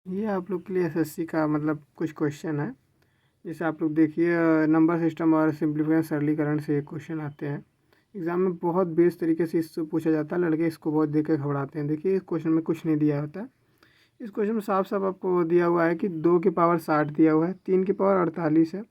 ये आप लोग के लिए एसएससी का मतलब कुछ क्वेश्चन है। जैसे आप लोग देखिए, नंबर सिस्टम और सिंप्लीफिकेशन सरलीकरण से क्वेश्चन आते हैं एग्ज़ाम में। बहुत बेस तरीके से इससे पूछा जाता है, लड़के इसको बहुत देख के घबराते हैं। देखिए इस क्वेश्चन में कुछ नहीं दिया होता है। इस क्वेश्चन में साफ साफ आपको दिया हुआ है कि 2 की पावर 60 दिया हुआ है, 3 की पावर 48 है,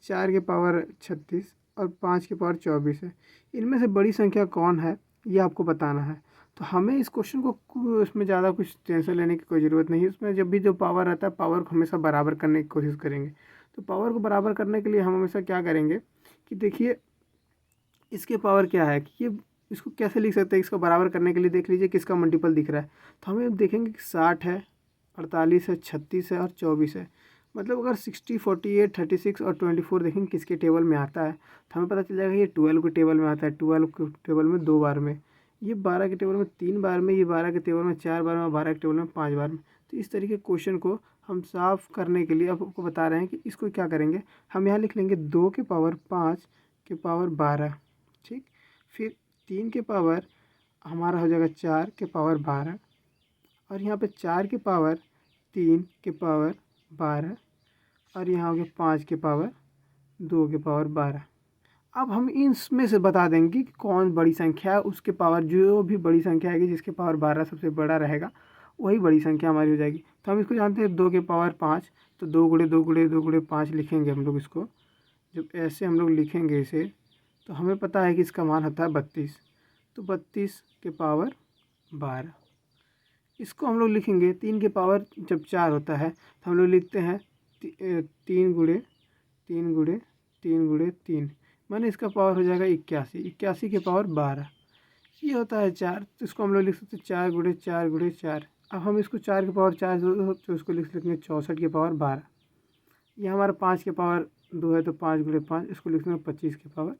4 की पावर 36 और 5 की पावर 24 है। इनमें से बड़ी संख्या कौन है ये आपको बताना है। तो हमें इस क्वेश्चन को इसमें ज़्यादा कुछ टेंशन लेने की कोई ज़रूरत नहीं है। इसमें जब भी जो पावर रहता है, पावर को हमेशा बराबर करने की कोशिश करेंगे। तो पावर को बराबर करने के लिए हम हमेशा क्या करेंगे कि देखिए इसके पावर क्या है कि ये इसको कैसे लिख सकते हैं। इसको बराबर करने के लिए देख लीजिए किसका मल्टीपल दिख रहा है। तो हमें देखेंगे कि 60 है, 48 है, 36 है और 24 है। मतलब अगर 60, 48, 36 और 24 देखेंगे किसके टेबल में आता है, तो हमें पता चल जाएगा ये 12 के टेबल में आता है। 12 के टेबल में 2 बार में, ये 12 के टेबल में 3 बार में, ये 12 के टेबल में 4 बार में और 12 के टेबल में 5 बार में। तो इस तरीके क्वेश्चन को हम साफ करने के लिए आपको बता रहे हैं कि इसको क्या करेंगे। हम यहाँ लिख लेंगे 2 के पावर 5 के पावर 12। ठीक, फिर 3 के पावर हमारा हो जाएगा 4 के पावर 12 और यहाँ पे 4 के पावर 3 के पावर 12 और यहाँ हो गया 5 के पावर 2 के पावर 12। अब हम इसमें से बता देंगे कि कौन बड़ी संख्या है, उसके पावर जो भी बड़ी संख्या आएगी जिसके पावर 12 सबसे बड़ा रहेगा वही बड़ी संख्या हमारी हो जाएगी। तो हम इसको जानते हैं 2 के पावर 5, तो 2 गुणे 2 गुणे 2 गुणे 5 लिखेंगे हम लोग इसको। जब ऐसे हम लोग लिखेंगे इसे तो हमें पता है कि इसका मान होता है 32। तो 32 के पावर 12। इसको हम लोग लिखेंगे 3 के पावर जब 4 होता है तो हम लोग लिखते हैं 3 गुणे 3 गुणे 3 गुणे 3, माने इसका पावर हो जाएगा 81। 81 के पावर 12 ये होता है 4। तो इसको हम लोग लिख सकते हैं 4 गुणे 4 गुणे 4। अब हम इसको 4 के पावर 4 तो इसको लिख सकते हैं 64 के पावर 12। ये हमारा 5 के पावर 2 है तो 5 गुणे 5, इसको लिख सकते हैं 25 के पावर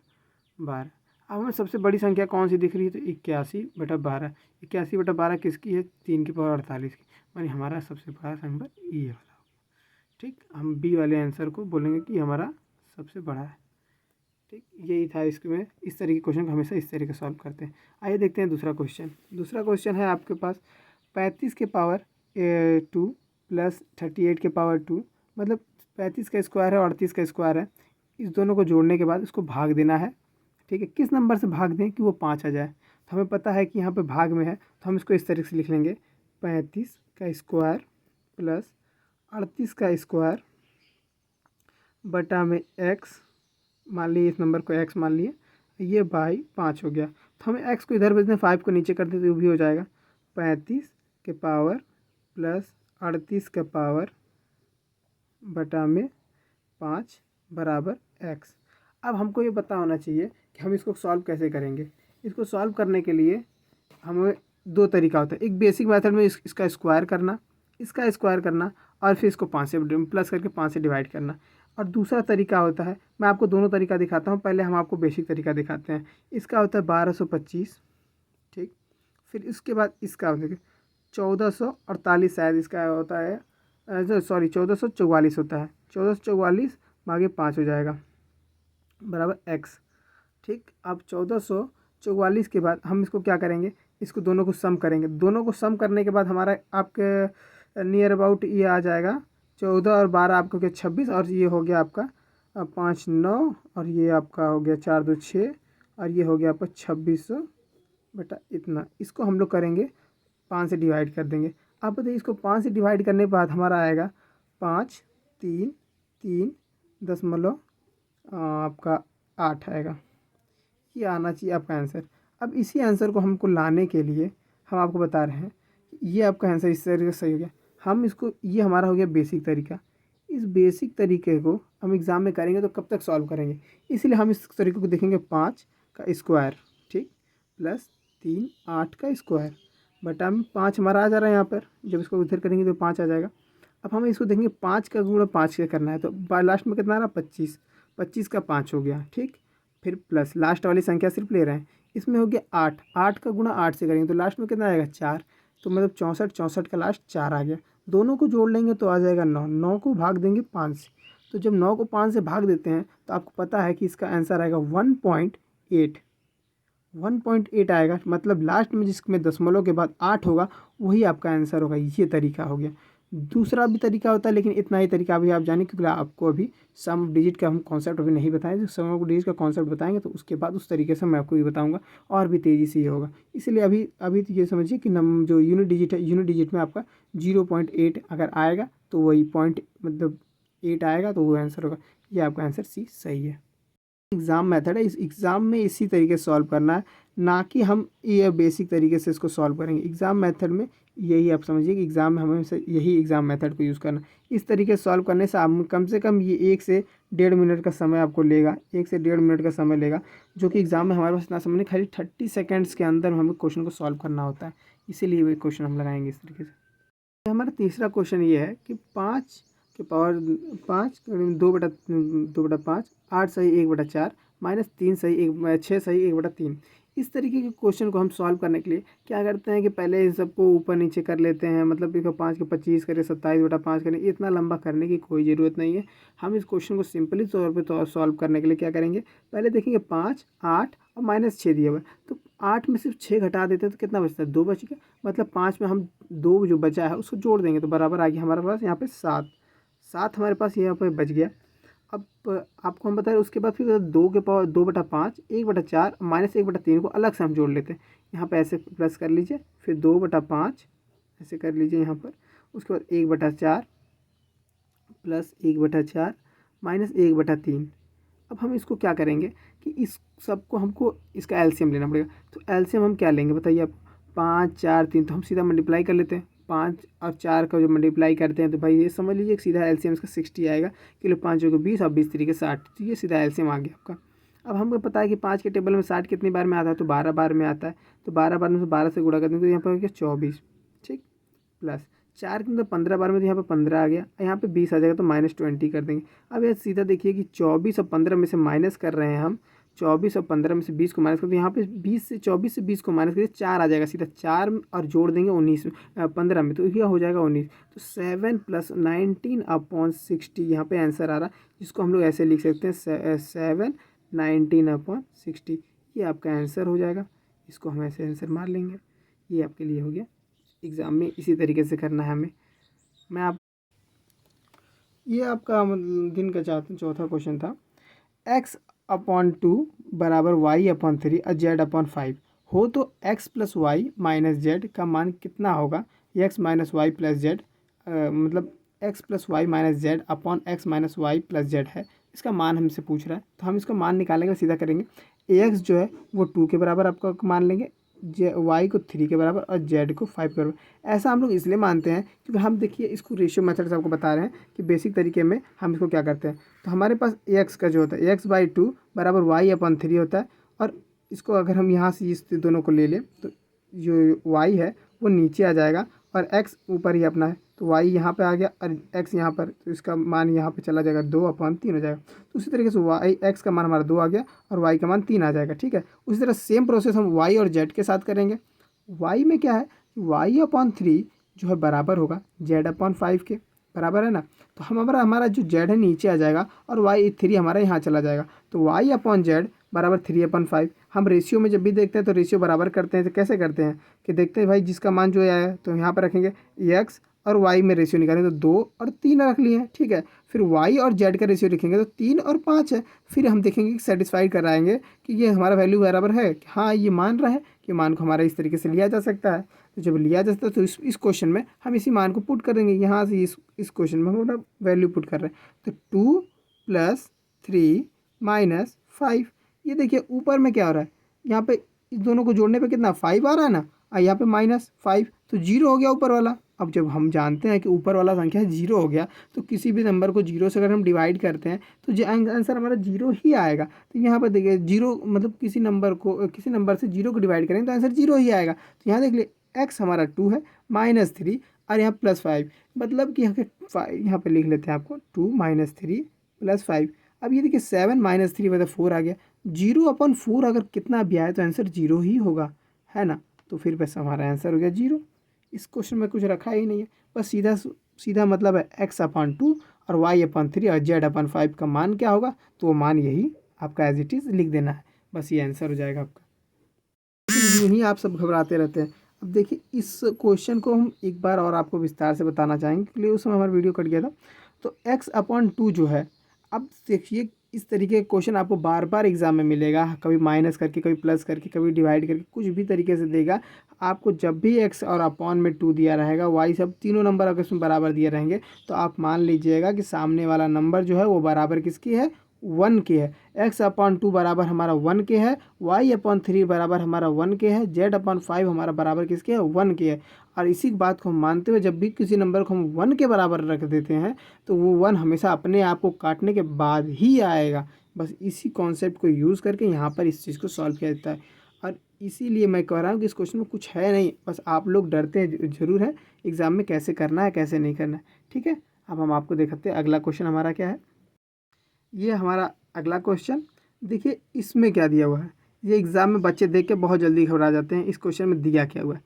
12। अब हमें सबसे बड़ी संख्या कौन सी दिख रही है, तो 81/12। 81/12 किसकी है, 3 की पावर 48 की, मानी हमारा सबसे बड़ा नंबर ये वाला होगा। ठीक, हम बी वाले आंसर को बोलेंगे कि हमारा सबसे बड़ा है। ठीक, यही था इसमें। इस तरह के क्वेश्चन को हमेशा इस तरीके से सॉल्व करते हैं। आइए देखते हैं दूसरा क्वेश्चन। दूसरा क्वेश्चन है आपके पास 35 के पावर 2 प्लस 38 के पावर 2, मतलब 35 का स्क्वायर है और 38 का स्क्वायर है। इस दोनों को जोड़ने के बाद इसको भाग देना है। ठीक है, किस नंबर से भाग दें कि वो 5 आ जाए। तो हमें पता है कि यहाँ पे भाग में है तो हम इसको इस तरीके से लिख लेंगे 35 का स्क्वायर प्लस 38 का स्क्वायर बटा में एक्स, मान लिए इस नंबर को एक्स मान लिए, ये बाई 5 हो गया। तो हमें एक्स को इधर भेज दें, 5 को नीचे कर दें तो भी हो जाएगा 35 के पावर प्लस 38 का पावर बटा में 5 बराबर एक्स। अब हमको ये पता होना चाहिए कि हम इसको सॉल्व कैसे करेंगे। इसको सॉल्व करने के लिए हमें 2 तरीका होता है। एक बेसिक मेथड में इसका स्क्वायर करना, इसका स्क्वायर करना और फिर इसको 5 से प्लस करके 5 से डिवाइड करना। और दूसरा तरीका होता है, मैं आपको दोनों तरीका दिखाता हूँ। पहले हम आपको बेसिक तरीका दिखाते हैं। इसका होता है 1225। ठीक, फिर इसके बाद इसका होता है 1448, शायद इसका होता है, सॉरी 1444 होता है। 1444 भागे 5 हो जाएगा बराबर एक्स। ठीक, अब 1444 के बाद हम इसको क्या करेंगे, इसको दोनों को सम करेंगे। दोनों को सम करने के बाद हमारा आपके नियर अबाउट ये आ जाएगा 14 और 12 आपको क्या 26, और ये हो गया आपका 5 9, और ये आपका हो गया 4 2 6, और ये हो गया आपका 2600 बटा इतना। इसको हम लोग करेंगे 5 से डिवाइड कर देंगे। आप बताइए इसको 5 से डिवाइड करने के बाद हमारा आएगा 5 3 3 दशमलव आपका 8 आएगा। ये आना चाहिए आपका आंसर। अब इसी आंसर को हमको लाने के लिए हम आपको बता रहे हैं ये आपका आंसर इस तरीके से सही हो गया। हम इसको, ये हमारा हो गया बेसिक तरीका। इस बेसिक तरीके को हम एग्ज़ाम में करेंगे तो कब तक सॉल्व करेंगे, इसलिए हम इस तरीके को देखेंगे 5 का स्क्वायर, ठीक, प्लस 3 8 का स्क्वायर बटा में 5 हमारा आ जा रहा है यहाँ पर। जब इसको उधर करेंगे तो 5 आ जाएगा। अब हम इसको देखेंगे 5 का गुणा 5 से करना है, तो लास्ट में कितना आ रहा है 25। 25 का 5 हो गया। ठीक, फिर प्लस लास्ट वाली संख्या सिर्फ ले रहे हैं। इसमें हो गया 8, 8 का गुणा 8 से करेंगे तो लास्ट में कितना आएगा 4। तो मतलब 64, 64 का लास्ट 4 आ गया। दोनों को जोड़ लेंगे तो आ जाएगा 9। 9 को भाग देंगे 5 से, तो जब 9 को 5 से भाग देते हैं तो आपको पता है कि इसका आंसर आएगा 1.8। 1.8 आएगा, मतलब लास्ट में जिसमें दशमलव के बाद 8 होगा वही आपका आंसर होगा। ये तरीका हो गया। दूसरा भी तरीका होता है, लेकिन इतना ही तरीका अभी आप जाने, क्योंकि आपको अभी सम डिजिट का हम कॉन्सेप्ट अभी नहीं बताएं। जब सम ऑफ डिजिट का कॉन्सेप्ट बताएंगे तो उसके बाद उस तरीके से मैं आपको भी बताऊंगा और भी तेज़ी से ये होगा। इसलिए अभी अभी तो ये समझिए कि जो यूनिट डिजिट है, यूनिट डिजिट में आपका 0.8 अगर आएगा तो वही पॉइंट मतलब 8 आएगा तो वो आंसर होगा। ये आपका आंसर सी सही है। एग्ज़ाम मेथड है, इस एग्ज़ाम में इसी तरीके से सॉल्व करना है, ना कि हम ये बेसिक तरीके से इसको सॉल्व करेंगे। एग्ज़ाम मेथड में यही आप समझिए कि एग्ज़ाम में हमें यही एग्ज़ाम मेथड को यूज़ करना। इस तरीके से सॉल्व करने से आप कम से कम ये 1 से 1.5 मिनट का समय आपको लेगा, 1 से 1.5 मिनट का समय लेगा, जो कि एग्ज़ाम में हमारे पास इतना समय नहीं, खाली 30 सेकेंड्स के अंदर हमें क्वेश्चन को सॉल्व करना होता है। इसीलिए ये क्वेश्चन हम लगाएंगे इस तरीके से। हमारा तीसरा क्वेश्चन ये है कि 5 के पावर 5 2/5, 8 सही 1/4, -3 सही 6 सही 1/3। इस तरीके के क्वेश्चन को हम सॉल्व करने के लिए क्या करते हैं कि पहले इन सबको ऊपर नीचे कर लेते हैं, मतलब देखो 5 के 25 करें, 27/5 करें। इतना लंबा करने की कोई ज़रूरत नहीं है। हम इस क्वेश्चन को सिंपली तौर पे तो सॉल्व करने के लिए क्या करेंगे, पहले देखेंगे 5, 8 और -6 दिया हुआ है, तो 8 में सिर्फ 6 घटा देते हैं तो कितना बचता है, 2 बच गया। मतलब 5 में हम 2 जो बचा है उसको जोड़ देंगे तो बराबर आ गया हमारे पास यहाँ पे 7 हमारे पास यहाँ पे बच गया। अब आपको हम बता रहे उसके बाद फिर 2 के पावर 2/5, 1/4 -1/3 को अलग से हम जोड़ लेते हैं। यहाँ पे ऐसे प्लस कर लीजिए, फिर 2/5 ऐसे कर लीजिए यहाँ पर, उसके बाद 1/4 प्लस 1/4 -1/3। अब हम इसको क्या करेंगे कि इस सबको हमको इसका एलसीएम लेना पड़ेगा। तो एलसीएम हम क्या लेंगे बताइए आप, 5, 4, 3, तो हम सीधा मल्टीप्लाई कर लेते हैं। 5 और 4 का जो मल्टीप्लाई करते हैं तो भाई ये समझ लीजिए कि सीधा एलसीएम इसका 60 आएगा। किलो 5 को 20 और 20 तरीके 60, तो ये सीधा एलसीएम आ गया आपका। अब हमको पता है कि 5 के टेबल में 60 कितनी बार में आता है, तो 12 बार में आता है। तो 12 बार में से 12 से गुणा कर देंगे तो यहाँ पर हो गया 24, ठीक, प्लस 4 के अंदर 15 बार में तो यहाँ पे 15 आ गया, यहाँ पे 20 आ जाएगा तो -20 कर देंगे। अब ये सीधा देखिए कि 24 और 15 में से माइनस कर रहे हैं हम, 24 और 15 में से 20 को माइनस करते हैं, यहाँ पे 24 से 20 को माइनस करिए 4 आ जाएगा, सीधा 4 और जोड़ देंगे 19 में 15 में, तो यह हो जाएगा 19। तो 7 + 19/60 यहाँ पे आंसर आ रहा है, जिसको हम लोग ऐसे लिख सकते हैं 7 19/60। ये आपका आंसर हो जाएगा। इसको हम ऐसे आंसर मार लेंगे। ये आपके लिए हो गया। एग्ज़ाम में इसी तरीके से करना है हमें। मैं आप ये आपका दिन का चौथा क्वेश्चन था। x/2 बराबर y/3 और z/5 हो तो x + y - z का मान कितना होगा। x - y + z मतलब x + y - z upon x - y + z है, इसका मान हमसे पूछ रहा है। तो हम इसका मान निकालेंगे, सीधा करेंगे। ax जो है वो 2 के बराबर आपका मान लेंगे, वाई को 3 के बराबर और जेड को 5 के बराबर। ऐसा हम लोग इसलिए मानते हैं क्योंकि हम देखिए इसको रेशियो मेथड से आपको बता रहे हैं कि बेसिक तरीके में हम इसको क्या करते हैं। तो हमारे पास एक्स का जो होता है x/2 बराबर y/3 होता है, और इसको अगर हम यहाँ से इस दोनों को ले लें तो जो y है वो नीचे आ जाएगा और x ऊपर ही अपना है, तो y यहाँ पे आ गया और x यहाँ पर, तो इसका मान यहाँ पे चला जाएगा 2/3 हो जाएगा। तो उसी तरीके से y x का मान हमारा 2 आ गया और y का मान 3 आ जाएगा, ठीक है। उसी तरह सेम प्रोसेस हम y और z के साथ करेंगे। y में क्या है, y/3 जो है बराबर होगा z/5 के, बराबर है ना। तो हमारा जो z है नीचे आ जाएगा और y3 हमारा यहाँ चला जाएगा, तो y/z बराबर 3/5। हम रेशियो में जब भी देखते हैं तो रेशियो बराबर करते हैं, तो कैसे करते हैं कि देखते हैं भाई जिसका मान जो आया तो यहाँ पर रखेंगे x और y में रेशियो निकालेंगे तो 2 और 3 रख लिए हैं, ठीक है। फिर y और z का रेशियो लिखेंगे तो 3 और 5 है। फिर हम देखेंगे कि सेटिस्फाइड कराएंगे कि ये हमारा वैल्यू बराबर है, हाँ ये मान रहा है कि मान को हमारा इस तरीके से लिया जा सकता है। तो जब लिया जा सकता है तो इस क्वेश्चन में हम इसी मान को पुट कर देंगे। यहाँ से इस क्वेश्चन में हम अपना वैल्यू पुट कर रहे हैं, तो 2 + 3 - 5। ये देखिए ऊपर में क्या हो रहा है, यहाँ पे इस दोनों को जोड़ने पे कितना 5 आ रहा है ना, और यहाँ पे -5, तो 0 हो गया ऊपर वाला। अब जब हम जानते हैं कि ऊपर वाला संख्या 0 हो गया, तो किसी भी नंबर को 0 से अगर हम डिवाइड करते हैं तो जो आंसर हमारा 0 ही आएगा। तो यहाँ पर देखिए 0 मतलब किसी नंबर से 0 को डिवाइड करेंगे तो आंसर 0 ही आएगा। तो यहाँ देख लिए x हमारा 2 है -3 और यहाँ +5, मतलब कि यहाँ पे लिख लेते हैं आपको 2 - 3 + 5। अब ये देखिए 7 - 3 मतलब 4 आ गया। 0/4 अगर कितना भी आए तो आंसर 0 ही होगा, है ना। तो फिर बस हमारा आंसर हो गया 0। इस क्वेश्चन में कुछ रखा ही नहीं है, बस सीधा सीधा मतलब है x/2 और y/3 और z/5 का मान क्या होगा, तो वो मान यही आपका एज इट इज़ लिख देना है, बस ये आंसर हो जाएगा आपका। यूँ ही आप सब घबराते रहते हैं। अब देखिए इस क्वेश्चन को हम एक बार और आपको विस्तार से बताना चाहेंगे, क्योंकि उस समय हमारा वीडियो कट गया था। तो x/2 जो है, अब देखिए इस तरीके का क्वेश्चन आपको बार बार एग्जाम में मिलेगा, कभी माइनस करके, कभी प्लस करके, कभी डिवाइड करके, कुछ भी तरीके से देगा आपको। जब भी x और अपॉन में 2 दिया रहेगा, y सब तीनों नंबर अगर इसमें बराबर दिए रहेंगे, तो आप मान लीजिएगा कि सामने वाला नंबर जो है वो बराबर किसकी है, 1 के है। x/2 बराबर हमारा 1 के है, y/3 बराबर हमारा 1 के है, z/5 हमारा बराबर किसके है, 1 के है। और इसी बात को हम मानते हुए जब भी किसी नंबर को हम 1 के बराबर रख देते हैं, तो वो 1 हमेशा अपने आप को काटने के बाद ही आएगा। बस इसी कॉन्सेप्ट को यूज़ करके यहाँ पर इस चीज़ को सॉल्व किया जाता है। और इसीलिए मैं कह रहा हूँ कि इस क्वेश्चन में कुछ है नहीं, बस आप लोग डरते हैं ज़रूर है एग्ज़ाम में कैसे करना है कैसे नहीं करना है। ठीक है, अब हम आपको दिखाते हैं अगला क्वेश्चन हमारा क्या है। ये हमारा अगला क्वेश्चन देखिए, इसमें क्या दिया हुआ है। ये एग्ज़ाम में बच्चे देख के बहुत जल्दी घबरा जाते हैं। इस क्वेश्चन में दिया क्या हुआ है,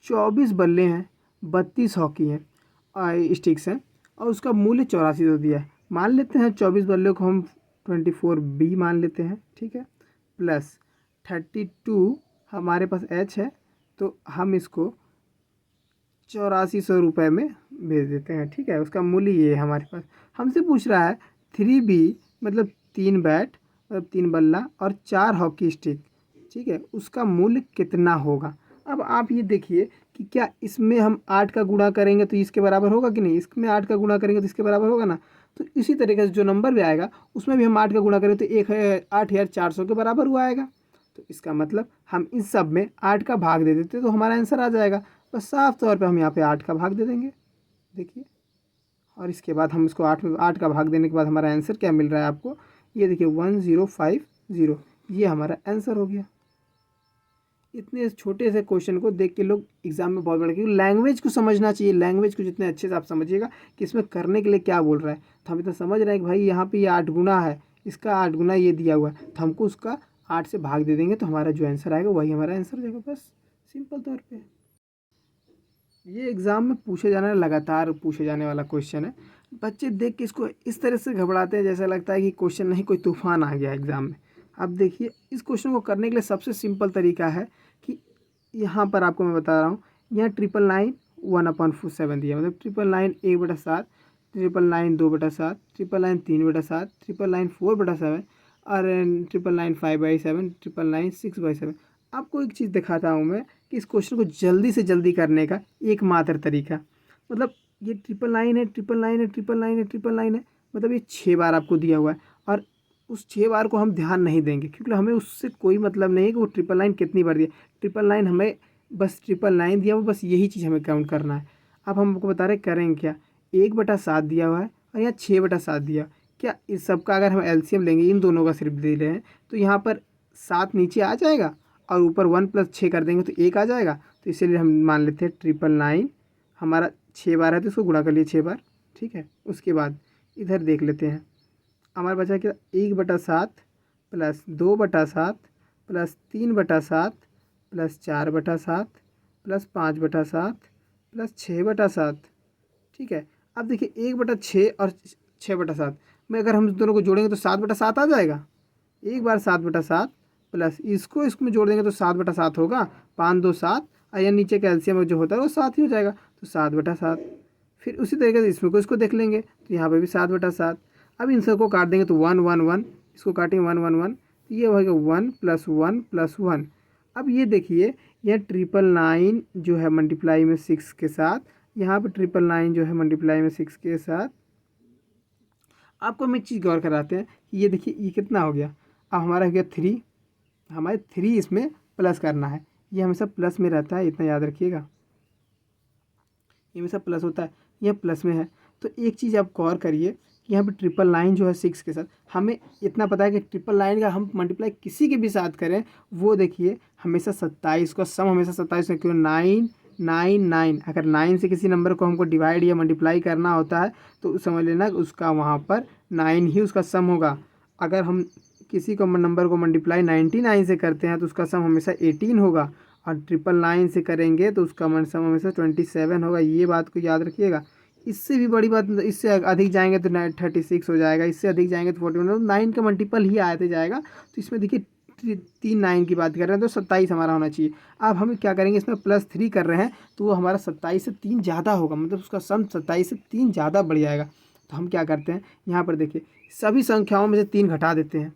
24 बल्ले हैं, 32 हॉकी हैं, स्टिक्स हैं, और उसका मूल्य 84 दिया है। मान लेते हैं 24 बल्ले को हम 24B मान लेते हैं, ठीक है, प्लस 32 हमारे पास H है, तो हम इसको 8400 रुपये में भेज देते हैं। ठीक है, उसका मूल्य ये है हमारे पास। हमसे पूछ रहा है 3B मतलब 3 बैट मतलब 3 बल्ला और 4 हॉकी स्टिक, ठीक है, उसका मूल्य कितना होगा। अब आप ये देखिए कि क्या इसमें हम 8 का गुणा करेंगे तो इसके बराबर होगा कि नहीं, इसमें 8 का गुणा करेंगे तो इसके बराबर होगा ना। तो इसी तरीके से जो नंबर भी आएगा उसमें भी हम 8 का गुणा करें तो 8400 के बराबर हुआ आएगा। तो इसका मतलब हम इन सब में 8 का भाग दे देते तो हमारा आंसर आ जाएगा। बस साफ तौर पे हम यहाँ पे 8 का भाग दे देंगे, देखिए, और इसके बाद हम इसको 8 में 8 का भाग देने के बाद हमारा आंसर क्या मिल रहा है आपको, ये देखिए 1050, ये हमारा आंसर हो गया। इतने छोटे से क्वेश्चन को देख के लोग एग्जाम में बहुत बड़ा, क्योंकि लैंग्वेज को समझना चाहिए। लैंग्वेज को जितने अच्छे से आप समझिएगा कि इसमें करने के लिए क्या बोल रहा है, तो हम इतना समझ रहे हैं कि भाई यहाँ पे ये 8 गुना है, इसका 8 गुना ये दिया हुआ है, तो हमको उसका 8 से भाग दे देंगे तो हमारा जो आंसर आएगा वही हमारा आंसर हो जाएगा। बस सिंपल तौर पर ये एग्ज़ाम में पूछे जाने लगातार पूछे जाने वाला क्वेश्चन है। बच्चे देख के इसको इस तरह से घबराते हैं जैसा लगता है कि क्वेश्चन नहीं, कोई तूफान आ गया एग्ज़ाम में। अब देखिए इस क्वेश्चन को करने के लिए सबसे सिंपल तरीका है कि यहाँ पर आपको मैं बता रहा हूँ, यहाँ 999 1/7 दिया, मतलब 999 1/7, 999 2/7, 999 3/7, 999 4/7 और 999 5/7, 999 6/7। आपको एक चीज़ दिखाता हूँ मैं कि इस क्वेश्चन को जल्दी से जल्दी करने का एकमात्र तरीका, मतलब ये 999 है, 999 है, 999 है, 999 है, मतलब ये 6 बार आपको दिया हुआ है। और उस 6 बार को हम ध्यान नहीं देंगे क्योंकि हमें उससे कोई मतलब नहीं है कि वो 999 कितनी बार दिया। 999 हमें बस 999 दिया हुआ, बस यही चीज़ हमें काउंट करना है। अब हम आपको बता रहे करेंगे क्या, 1/7 दिया हुआ है और यहाँ 6/7 दिया। क्या इस सब का अगर हम एलसीएम लेंगे, इन दोनों का सिर्फ दे रहे हैं, तो यहाँ पर 7 नीचे आ जाएगा और ऊपर 1 + 6 कर देंगे तो 1 आ जाएगा। तो इसीलिए हम मान लेते हैं 999 हमारा 6 बार है तो इसको गुणा कर लिए 6 बार, ठीक है। उसके बाद इधर देख लेते हैं, हमारे बचा क्या, 1/7 plus 2/7 plus 3/7 plus 4/7 plus 5/7 plus 6/7, ठीक है। अब देखिए 1/6 और 6/7 में अगर हम दोनों को जोड़ेंगे तो 7/7 आ जाएगा। एक बार 7/7 प्लस इसको इसमें जोड़ देंगे तो 7/7 होगा, 5 2 7, और या नीचे कैल्शियम जो होता है वो 7 ही हो जाएगा, तो 7/7। फिर उसी तरीके से इसमें को इसको देख लेंगे तो यहाँ पे भी 7/7। अब इन सबको काट देंगे तो 1 1 1, इसको काटेंगे 1 1 1, तो ये होगा 1 + 1 + 1। अब ये देखिए यह 999 जो है मल्टीप्लाई में 6 के साथ, यहाँ पर 999 जो है मल्टीप्लाई में 6 के साथ। आपको हम एक चीज़ गौर कराते हैं कि ये देखिए ये कितना हो गया, अब हमारा हो गया 3, हमारे 3 इसमें प्लस करना है, ये हमेशा प्लस में रहता है, इतना याद रखिएगा, ये हमेशा प्लस होता है, यह प्लस में है। तो एक चीज़ आप गौर करिए कि यहाँ पे 999 जो है 6 के साथ, हमें इतना पता है कि 999 का हम मल्टीप्लाई किसी के भी साथ करें वो देखिए हमेशा 27 का सम हमेशा 27 क्यों 999, अगर 9 से किसी नंबर को हमको डिवाइड या मल्टीप्लाई करना होता है तो समझ लेना उसका वहाँ पर 9 ही उसका सम होगा। अगर हम किसी को नंबर को मल्टीप्लाई 99 से करते हैं तो उसका सम हमेशा 18 होगा, और 999 से करेंगे तो उसका सम हमेशा 27 होगा। ये बात को याद रखिएगा। इससे भी बड़ी बात, इससे अधिक जाएंगे तो 36 हो जाएगा, इससे अधिक जाएंगे तो 41, 9 का मल्टीपल ही आते जाएगा। तो इसमें देखिए +3 9 की बात कर रहे हैं तो 27 हमारा होना चाहिए। अब हम क्या करेंगे, इसमें +3 कर रहे हैं तो वो हमारा 27 से 3 ज़्यादा होगा, मतलब उसका सम 27 से 3 ज़्यादा बढ़ जाएगा। तो हम क्या करते हैं, यहाँ पर देखिए सभी संख्याओं में से 3 घटा देते हैं।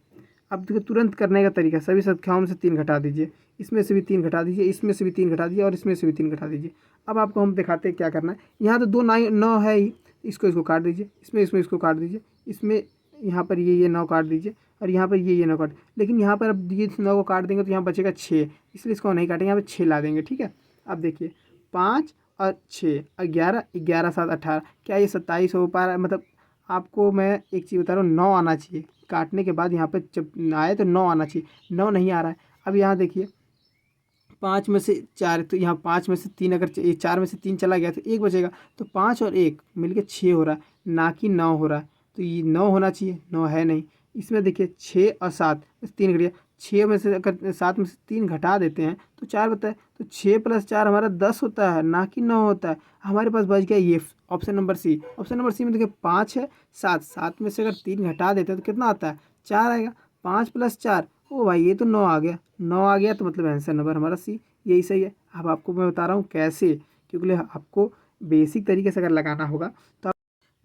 अब देखिए तुरंत करने का तरीका, सभी संख्याओं में से 3 घटा दीजिए, इसमें से भी 3 घटा दीजिए, इसमें से भी 3 घटा दीजिए और इसमें से भी 3 घटा दीजिए। अब आपको हम दिखाते हैं क्या करना है। यहाँ तो 2 9 है ही, इसको काट दीजिए, इसमें इसको काट दीजिए, इसमें यहाँ पर ये 9 काट दीजिए और यहाँ पर ये 9 काट। लेकिन यहाँ पर अब ये 9 को काट देंगे तो यहाँ बचेगा 6, इसलिए इसको नहीं काटेंगे, यहाँ पर 6 ला देंगे। ठीक है, अब देखिए 5 और 6 और 11, 11 7 18, क्या ये 27 हो पा रहा है? मतलब आपको मैं एक चीज़ बता रहा हूँ, 9 आना चाहिए काटने के बाद, यहाँ पे जब आए तो 9 आना चाहिए, 9 नहीं आ रहा है। अब यहाँ देखिए 5 में से 4, तो यहाँ 5 में से 3, अगर 4 में से 3 चला गया तो 1 बचेगा, तो 5 और 1 मिलके 6 हो रहा है, ना कि 9 हो रहा है। तो ये 9 होना चाहिए, 9 है नहीं। इसमें देखिए 6 और 7 3 घटिया, 6 में से अगर 7 में से 3 घटा देते हैं तो 4 बता है, तो 6 + 4 हमारा 10 होता है, ना कि 9 होता है। हमारे पास बच गया ये option number C. Option number C में देखिए 5 है, 7 में से अगर 3 घटा देते हैं तो कितना आता है, 4 आएगा। 5 + 4, ओ भाई ये तो 9 आ गया, 9 आ गया, तो मतलब आंसर नंबर हमारा सी, यही सही है। अब आपको मैं बता रहा हूँ कैसे, क्योंकि आपको बेसिक तरीके से अगर लगाना होगा तो आप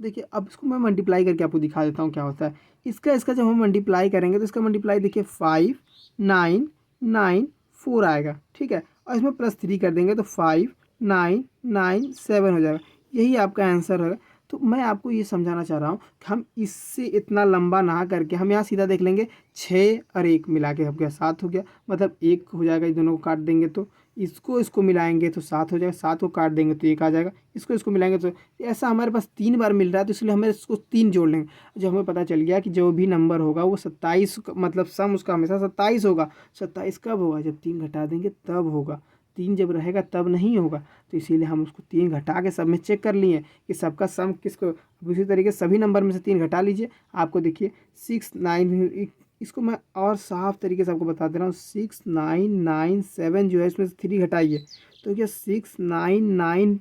देखिए, अब इसको मैं मल्टीप्लाई करके आपको दिखा देता हूँ क्या होता है। इसका जब हम मल्टीप्लाई करेंगे तो इसका मल्टीप्लाई देखिए 5 9 9 4 आएगा। ठीक है, और इसमें +3 कर देंगे तो 5 9 9 7 हो जाएगा, यही आपका आंसर है। तो मैं आपको ये समझाना चाह रहा हूँ कि हम इससे इतना लंबा ना करके हम यहाँ सीधा देख लेंगे, 6 और 1 मिला के हो गया 7 हो गया, मतलब 1 हो जाएगा, इन दोनों को काट देंगे तो इसको मिलाएंगे तो 7 हो जाएगा, 7 को काट देंगे तो 1 आ जाएगा, इसको मिलाएंगे तो ऐसा हमारे पास 3 बार मिल रहा है, तो इसलिए हमें इसको 3 जोड़ लेंगे। जब हमें पता चल गया कि जो भी नंबर होगा वो 27, मतलब सम उसका हमेशा 27 होगा। 27 कब होगा, जब 3 घटा देंगे तब होगा, 3 जब रहेगा तब नहीं होगा। तो इसीलिए हम उसको 3 घटा के सब में चेक कर लिए कि सबका सम किसको। उसी तरीके से सभी नंबर में से 3 घटा लीजिए, आपको देखिए 6 9, इसको मैं और साफ तरीके से आपको बता दे रहा हूँ, 6 9 9 7 जो है इसमें से 3 घटाइए तो क्या 6 9 9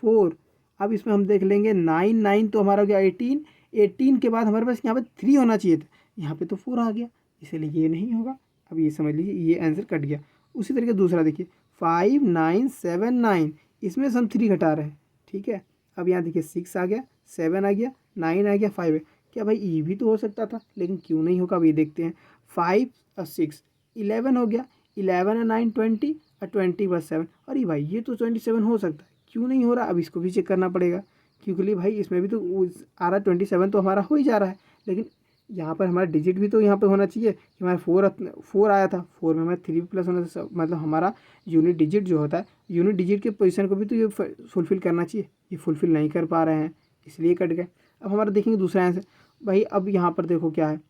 4। अब इसमें हम देख लेंगे 9 9 तो हमारा हो गया 18, 18 के बाद हमारे पास यहाँ पे 3 होना चाहिए था, यहाँ पे तो 4 आ गया, इसलिए ये नहीं होगा। अब ये समझ लीजिए ये आंसर कट गया। उसी तरीके दूसरा देखिए 5 9 7 9, इसमें से हम 3 घटा रहे हैं। ठीक है, अब यहाँ देखिए 6 आ गया, 7 आ गया, 9 आ गया, 5 है। क्या भाई ये भी तो हो सकता था, लेकिन क्यों नहीं होगा, अब ये देखते हैं। 5 और 6 11 हो गया, 11 और 9 20 और 20 + 7, अरे भाई ये तो 27 हो सकता है, क्यों नहीं हो रहा, अब इसको भी चेक करना पड़ेगा, क्योंकि भाई इसमें भी तो आ रहा है 27 तो हमारा हो ही जा रहा है। लेकिन यहाँ पर हमारा डिजिट भी तो यहाँ पे होना चाहिए कि हमारा 4 आया था, 4 में हमारा 3 प्लस होना था, मतलब हमारा यूनिट डिजिट जो होता है, यूनिट डिजिट के पोजीशन को भी तो ये फुलफ़िल करना चाहिए, ये फुलफ़िल नहीं कर पा रहे हैं, इसलिए कट गए। अब हमारा देखेंगे दूसरा आंसर, भाई अब यहाँ पर देखो क्या है,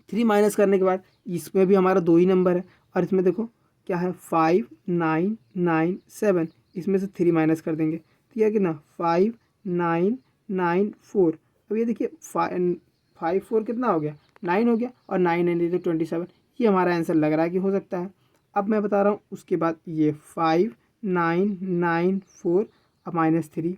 3 माइनस करने के बाद इसमें भी हमारा 2 ही नंबर है, और इसमें देखो क्या है 5 9 9 7, इसमें से 3 माइनस कर देंगे तो यह कितना 5 9 9 4। अब ये देखिए 5 4 कितना हो गया, 9 हो गया, और 9 9 तो 27, ये हमारा आंसर लग रहा है कि हो सकता है। अब मैं बता रहा हूँ उसके बाद ये 5 9 9 4 अब -3,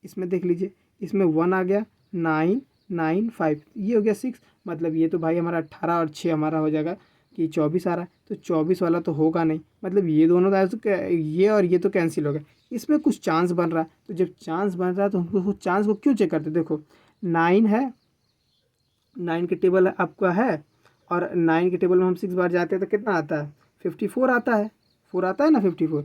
इसमें देख लीजिए, इसमें 1 आ गया, 9 9 5, ये हो गया 6, मतलब ये तो भाई हमारा 18 और 6 हमारा हो जाएगा कि 24 आ रहा है, तो 24 वाला तो होगा नहीं, मतलब ये दोनों तो ये और ये तो कैंसिल हो गया, इसमें कुछ चांस बन रहा है। तो जब चांस बन रहा है तो हमको उस चांस को क्यों चेक करते, देखो 9 है, 9 के टेबल आपका है, और 9 के टेबल में हम 6 बार जाते हैं तो कितना आता है, 54 आता है, 4 आता है ना 54।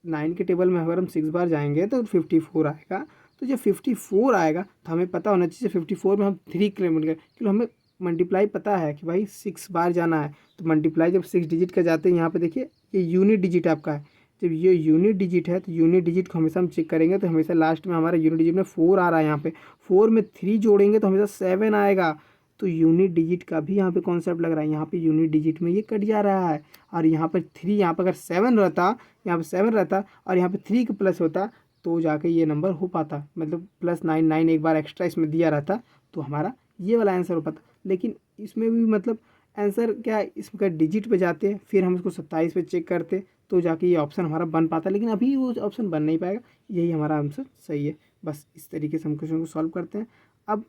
9 के टेबल में अगर हम 6 बार जाएंगे तो 54 आएगा, तो जब 54 आएगा तो हमें पता होना चाहिए 54 में हम 3 किलोमीटर, क्योंकि हमें मल्टीप्लाई पता है कि भाई 6 बार जाना है, तो मल्टीप्लाई जब 6 डिजिट का जाते हैं, यहाँ पे देखिए ये यूनिट डिजिट आपका है, जब ये यूनिट डिजिट है तो यूनिट डिजिट को हमेशा हम चेक करेंगे, तो हमेशा लास्ट में हमारा यूनिट डिजिट में 4 आ रहा है, यहाँ पे 4 में 3 जोड़ेंगे तो हमेशा 7 आएगा, तो यूनिट डिजिट का भी यहाँ पे कॉन्सेप्ट लग रहा है, यहाँ पे यूनिट डिजिट में ये कट जा रहा है, और यहाँ पर 3, यहाँ पर अगर 7 रहता, यहाँ पे 7 रहता और यहाँ पे 3 का प्लस होता तो जाके ये नंबर हो पाता, मतलब +9 9 एक बार एक्स्ट्रा इसमें दिया रहता तो हमारा ये वाला आंसर हो पाता। लेकिन इसमें भी मतलब आंसर क्या है, इसका डिजिट पे जाते हैं, फिर हम इसको 27 पे चेक करते तो जाके ये ऑप्शन हमारा बन पाता, लेकिन अभी वो ऑप्शन बन नहीं पाएगा, यही हमारा आंसर सही है। बस इस तरीके से हम क्वेश्चन को सॉल्व करते हैं। अब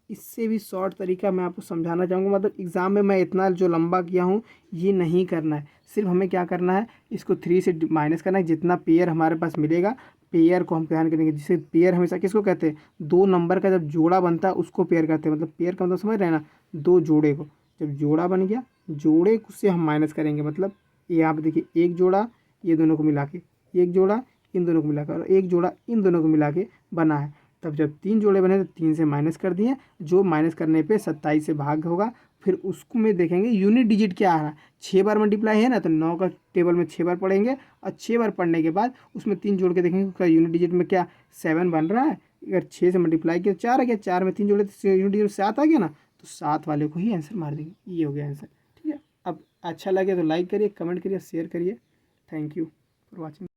इससे भी शॉर्ट तरीका मैं आपको समझाना चाहूँगा। मतलब एग्ज़ाम में मैं इतना जो लंबा किया हूँ ये नहीं करना है, सिर्फ हमें क्या करना है, इसको 3 से माइनस करना है। जितना पेयर हमारे पास मिलेगा, पेयर को हम ध्यान करेंगे। जिसे पेयर हमेशा किसको कहते हैं, 2 नंबर का जब जोड़ा बनता है उसको पेयर कहते हैं। मतलब पेयर का मतलब समझ रहे हैं ना, 2 जोड़े को, जब जोड़ा बन गया, जोड़े से हम माइनस करेंगे। मतलब यहाँ पे देखिए, एक जोड़ा ये दोनों को मिला के, एक जोड़ा इन दोनों को मिलाकर, और एक जोड़ा इन दोनों को मिला के बना है। तब जब 3 जोड़े बने तो 3 से माइनस कर दिए, जो माइनस करने पे 27 से भाग होगा। फिर उसको में देखेंगे यूनिट डिजिट क्या आ रहा है, 6 बार मल्टीप्लाई है ना, तो 9 का टेबल में 6 बार पढ़ेंगे, और 6 बार पढ़ने के बाद उसमें 3 जोड़ के देखेंगे उसका यूनिट डिजिट में क्या 7 बन रहा है। अगर 6 से मल्टीप्लाई किया 4 आ गया, 4 में 3 जोड़े तो यूनिट डिजिट 7 आ गया ना, तो 7 वाले को ही आंसर मार देंगे। ये हो गया आंसर। ठीक है, अब अच्छा लगे तो लाइक करिए, कमेंट करिए, शेयर करिए। Thank you for watching.